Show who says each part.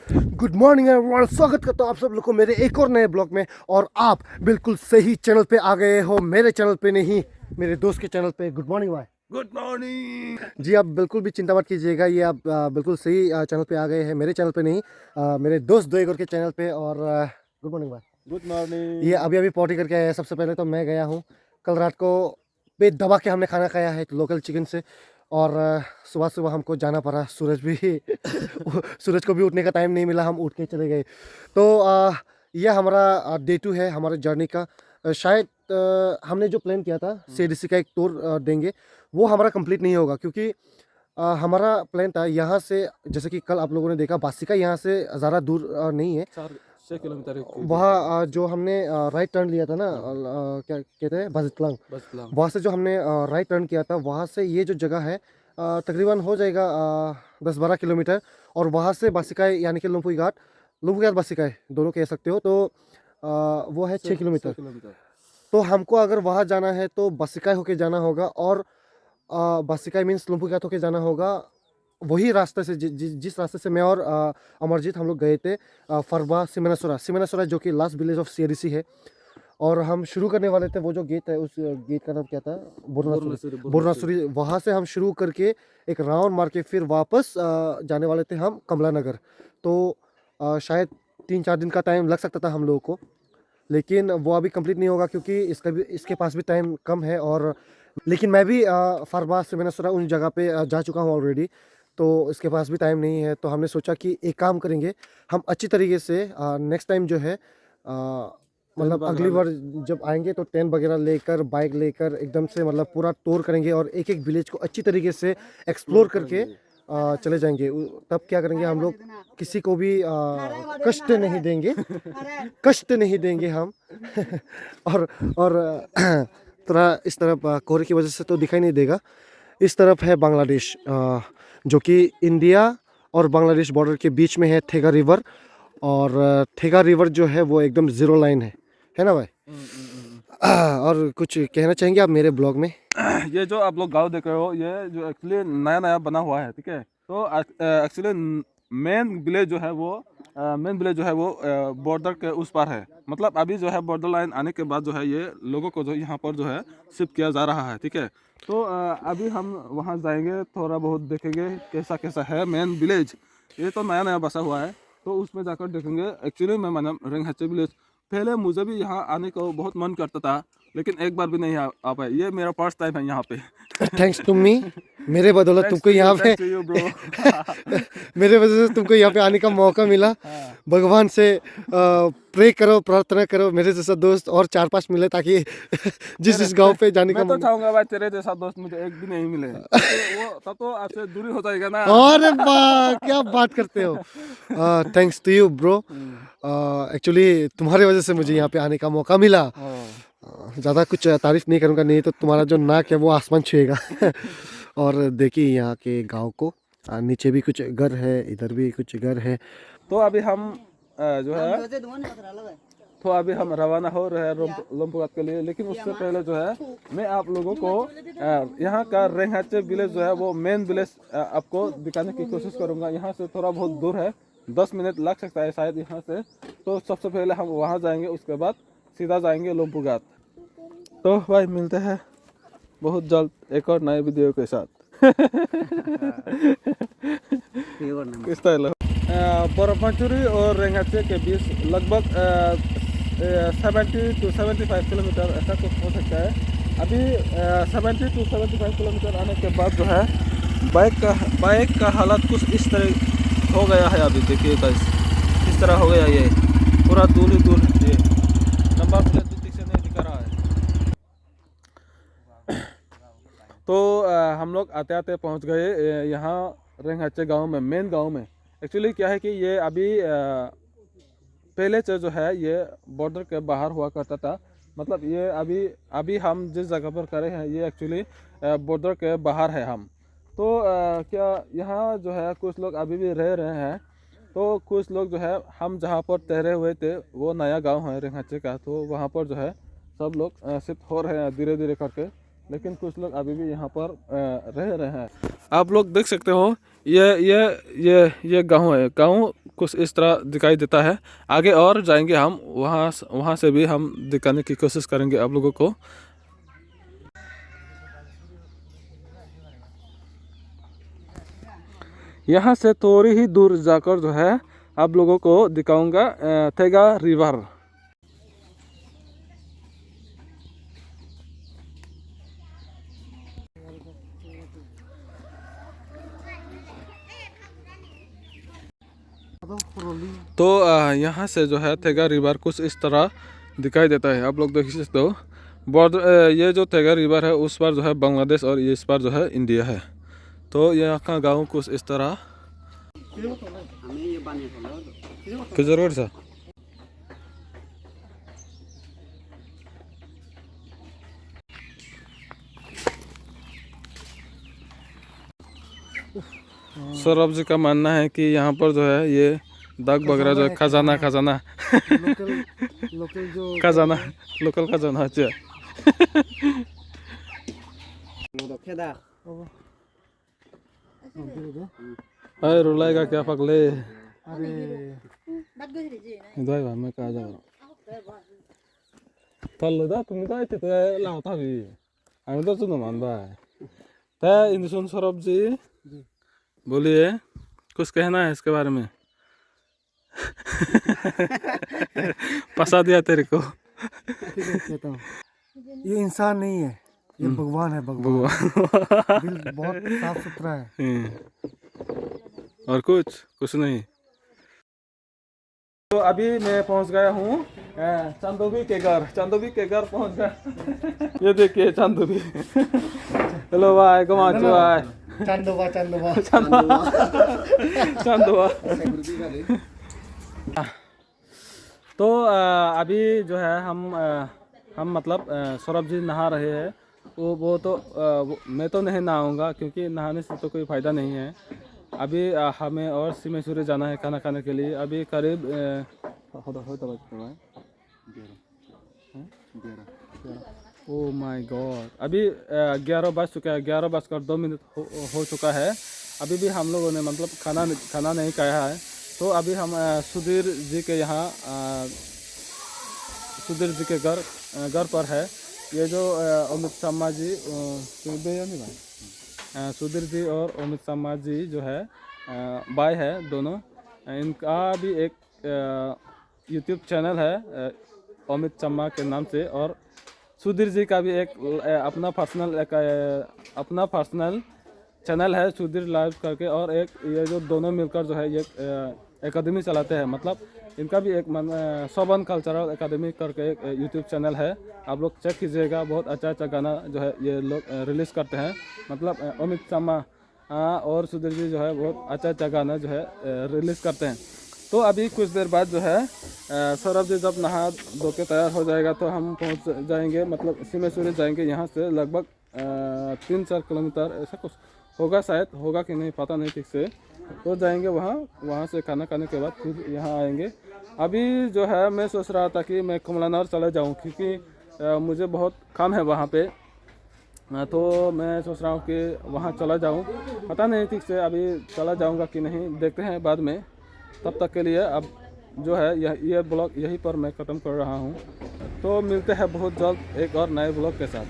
Speaker 1: Good morning everyone, स्वागत करता हूँ आप सब लोग को मेरे एक और नए ब्लॉग में। और आप बिल्कुल सही चैनल पे आ गए हो, मेरे चैनल पे नहीं, मेरे दोस्त के चैनल पे। गुड मॉर्निंग भाई।
Speaker 2: Good morning.
Speaker 1: जी आप बिल्कुल भी चिंता मत कीजिएगा, ये आप बिल्कुल सही चैनल पे आ गए हैं, मेरे चैनल पे नहीं, मेरे दोस्त दो एक और के चैनल पे। और गुड मॉर्निंग भाई।
Speaker 2: Good morning.
Speaker 1: ये अभी अभी पॉटी करके आया है। सबसे पहले तो मैं गया हूँ, कल रात को पेट दबा के हमने खाना खाया है लोकल चिकन से। और सुबह सुबह हमको जाना पड़ा, सूरज भी सूरज को भी उठने का टाइम नहीं मिला, हम उठ के चले गए। तो यह हमारा डे 2 है हमारे जर्नी का। शायद हमने जो प्लान किया था सीडीसी का एक टूर देंगे, वो हमारा कंप्लीट नहीं होगा, क्योंकि हमारा प्लान था यहाँ से, जैसे कि कल आप लोगों ने देखा, बासिका यहाँ से ज़्यादा दूर नहीं है।
Speaker 2: 6 किलोमीटर
Speaker 1: वहाँ जो हमने राइट टर्न लिया था ना, क्या कहते हैं, बजतलांग,
Speaker 2: बस
Speaker 1: वहाँ से जो हमने राइट टर्न किया था, वहाँ से ये जो जगह है तकरीबन हो जाएगा 10-12 किलोमीटर। और वहाँ से बासिकाई यानी कि लुम्पुई घाट बासिकाई दोनों कह सकते हो, तो वो है 6 किलोमीटर। तो हमको अगर वहाँ जाना है तो बासिकाई होके जाना होगा, और बासिकाई मीन्स लुम्पुई घाट होके जाना होगा। वही रास्ते से जिस रास्ते से मैं और अमरजीत हम लोग गए थे, फरबा सिमनासुरा जो कि लास्ट विलेज ऑफ सीआरसी है। और हम शुरू करने वाले थे, वो जो गेट है उस गेट का नाम क्या था, बुरनासुरी। वहाँ से हम शुरू करके एक राउंड मार के फिर वापस जाने वाले थे हम कमला नगर। तो शायद 3-4 दिन का टाइम लग सकता था हम लोगों को, लेकिन वो अभी कंप्लीट नहीं होगा, क्योंकि इसके पास भी टाइम कम है। और लेकिन मैं भी फरबा सिमनासुरा उन जगह पे जा चुका हूँ ऑलरेडी, तो इसके पास भी टाइम नहीं है। तो हमने सोचा कि एक काम करेंगे, हम अच्छी तरीके से नेक्स्ट टाइम जो है मतलब अगली बार जब आएंगे तो टेंट वगैरह लेकर, बाइक लेकर एकदम से मतलब पूरा टूर करेंगे, और एक एक विलेज को अच्छी तरीके से एक्सप्लोर करके चले जाएंगे। तब क्या करेंगे, हम लोग किसी को भी कष्ट नहीं देंगे, कष्ट नहीं देंगे हम। और थोड़ा इस तरफ कोहरे की वजह से तो दिखाई नहीं देगा। इस तरफ है बांग्लादेश, जो कि इंडिया और बांग्लादेश बॉर्डर के बीच में है, थेगा रिवर। और थेगा रिवर जो है वो एकदम ज़ीरो लाइन है ना भाई। और कुछ कहना चाहेंगे आप मेरे ब्लॉग में?
Speaker 2: ये जो आप लोग गांव देख रहे हो, ये जो एक्चुअली नया नया बना हुआ है, ठीक है। तो एक्चुअली मेन विलेज जो है वो बॉर्डर के उस पार है। मतलब अभी जो है बॉर्डर लाइन आने के बाद जो है ये लोगों को जो यहाँ पर जो है शिफ्ट किया जा रहा है, ठीक है। तो अभी हम वहाँ जाएंगे, थोड़ा बहुत देखेंगे कैसा कैसा है मेन विलेज। ये तो नया नया बसा हुआ है, तो उसमें जाकर देखेंगे। एक्चुअली मैं माना रेंगहचे विलेज, पहले मुझे भी यहाँ आने को बहुत मन करता था, लेकिन एक बार भी नहीं आ पाए। ये मेरा फर्स्ट टाइम है यहाँ पे।
Speaker 1: थैंक्स टू मी, मेरे बदौलत तुमको यहाँ पे मेरे वजह से तुमको यहाँ पे आने का मौका मिला। भगवान से प्रे करो, प्रार्थना करो मेरे जैसा दोस्त और 4-5 मिले, ताकि जिस गांव पे जाने का
Speaker 2: मैं तो चाहूंगा भाई तेरे जैसा दोस्त मुझे एक भी नहीं मिले, तो वो तब तो आपसे दूरी हो जाएगा ना।
Speaker 1: अरे वाह, क्या बात करते हो। Thanks to you bro. Actually तुम्हारे वजह से मुझे यहाँ पे आने का मौका मिला। ज़्यादा कुछ तारीफ नहीं करूँगा, नहीं तो तुम्हारा जो नाक है वो आसमान छुएगा। और देखिए यहाँ के गांव को, नीचे भी कुछ घर है, इधर भी कुछ घर है।
Speaker 2: तो अभी हम जो है तो अभी हम रवाना हो रहे हैं लंपुघाट के लिए। लेकिन उससे पहले जो है मैं आप लोगों को यहाँ का रेंगहचे विलेज जो है वो मेन विलेज आपको दिखाने की कोशिश करूँगा। यहाँ से थोड़ा बहुत दूर है, 10 मिनट लग सकता है शायद यहाँ से। तो सबसे पहले हम वहाँ जाएंगे, उसके बाद सीधा जाएंगे लंपुघाट। तो भाई मिलते हैं बहुत जल्द एक और नए वीडियो के साथ। बरफमंचुरी और रेंगहचे के बीच लगभग 70 to 75 किलोमीटर ऐसा कुछ हो सकता है। अभी 70 to 75 किलोमीटर आने के बाद जो है बाइक का हालत कुछ इस तरह हो गया है। अभी देखिए गाइस, इस तरह हो गया, ये पूरा दूर ही दूर, ये नंबर प्लेट भी ठीक से नहीं दिखा रहा है। तो हम लोग आते आते पहुंच गए यहाँ रेंगहचे गांव में, मेन गांव में। एक्चुअली क्या है कि ये अभी पहले से जो है ये बॉर्डर के बाहर हुआ करता था। मतलब ये अभी हम जिस जगह पर खड़े हैं ये एक्चुअली बॉर्डर के बाहर है हम। तो क्या यहाँ जो है कुछ लोग अभी भी रह रहे हैं, तो कुछ लोग जो है हम जहाँ पर ठहरे हुए थे वो नया गांव है रेंगहचे का, तो वहाँ पर जो है सब लोग शिफ्ट हो रहे हैं धीरे धीरे करके। लेकिन कुछ लोग अभी भी यहाँ पर रह रहे हैं। आप लोग देख सकते हो ये गांव है। गांव कुछ इस तरह दिखाई देता है। आगे और जाएंगे हम, वहाँ से भी हम दिखाने की कोशिश करेंगे आप लोगों को। यहाँ से थोड़ी ही दूर जाकर जो है आप लोगों को दिखाऊंगा थेगा रिवर। तो यहाँ से जो है थेगा रिवर कुछ इस तरह दिखाई देता है, आप लोग देख सकते हो। बॉर्डर ये जो थेगा रिवर है उस पर जो है बांग्लादेश और इस पर जो है इंडिया है। तो यहाँ का गांव कुछ इस तरह की जरूर सा। सौरभ जी का मानना है कि यहाँ पर जो है ये दाग बगरा जो है खजाना
Speaker 1: लोकल जो
Speaker 2: खजाना लोकल खजाना। अच्छा अरे रुलाएगा क्या पगले।
Speaker 1: अरे
Speaker 2: इधर मैं कहा जा थल दा तुम तो इतने तो लाओ था भी हम तो सुनो मान भाई। तो इंद्रसन सौरभ जी बोलिए, कुछ कहना है इसके बारे में। फंसा दिया तेरे को।
Speaker 1: कहता हूँ ये इंसान नहीं है, ये भगवान है। भगवान दिल बहुत साफ सुथरा है।
Speaker 2: और कुछ नहीं। तो अभी मैं पहुंच गया हूँ चांदोबी के घर पहुंच गया। ये देखिए चांदोबी। हेलो भाई कमाचो भाई।
Speaker 1: चांदोबा
Speaker 2: तो अभी जो है हम मतलब सौरभ जी नहा रहे हैं। वो तो मैं तो नहीं नहाऊंगा क्योंकि नहाने से तो कोई फ़ायदा नहीं है। अभी हमें और सिमेश्वरी जाना है खाना खाने के लिए। अभी करीब ओह माय गॉड, अभी 11 बज चुका है। 11:02 हो चुका है। अभी भी हम लोगों ने मतलब खाना नहीं खाया है। तो अभी हम सुधीर जी के यहाँ सुधीर जी के घर पर है। ये जो अमित शर्मा जी सुधीर जी और अमित शर्मा जी जो है भाई है दोनों। इनका भी एक यूट्यूब चैनल है अमित शर्मा के नाम से, और सुधीर जी का भी एक अपना पर्सनल चैनल है सुधीर लाइव करके। और एक ये जो दोनों मिलकर जो है ये एकेडमी चलाते हैं। मतलब इनका भी एक सोबन कल्चरल एकेडमी करके एक यूट्यूब चैनल है, आप लोग चेक कीजिएगा। बहुत अच्छा गाना जो है ये लोग रिलीज़ करते हैं। मतलब अमित शर्मा और सुधीर जी जो है बहुत अच्छा गाना जो है रिलीज़ करते हैं। तो अभी कुछ देर बाद जो है सौरभ जी जब नहा धो के तैयार हो जाएगा तो हम पहुंच जाएंगे, मतलब सिमेश्वरी जाएंगे। यहाँ से लगभग 3-4 किलोमीटर ऐसा कुछ होगा, शायद होगा कि नहीं पता नहीं ठीक से। तो जाएंगे वहाँ से खाना खाने के बाद फिर यहाँ आएंगे। अभी जो है मैं सोच रहा था कि मैं कमलानगर चले जाऊँ क्योंकि मुझे बहुत काम है वहाँ पे। तो मैं सोच रहा हूँ कि वहाँ चला जाऊँ, पता नहीं ठीक से अभी चला जाऊँगा कि नहीं, देखते हैं बाद में। तब तक के लिए अब जो है ये ब्लॉग यहीं पर मैं ख़त्म कर रहा हूँ। तो मिलते हैं बहुत जल्द एक और नए ब्लॉग के साथ।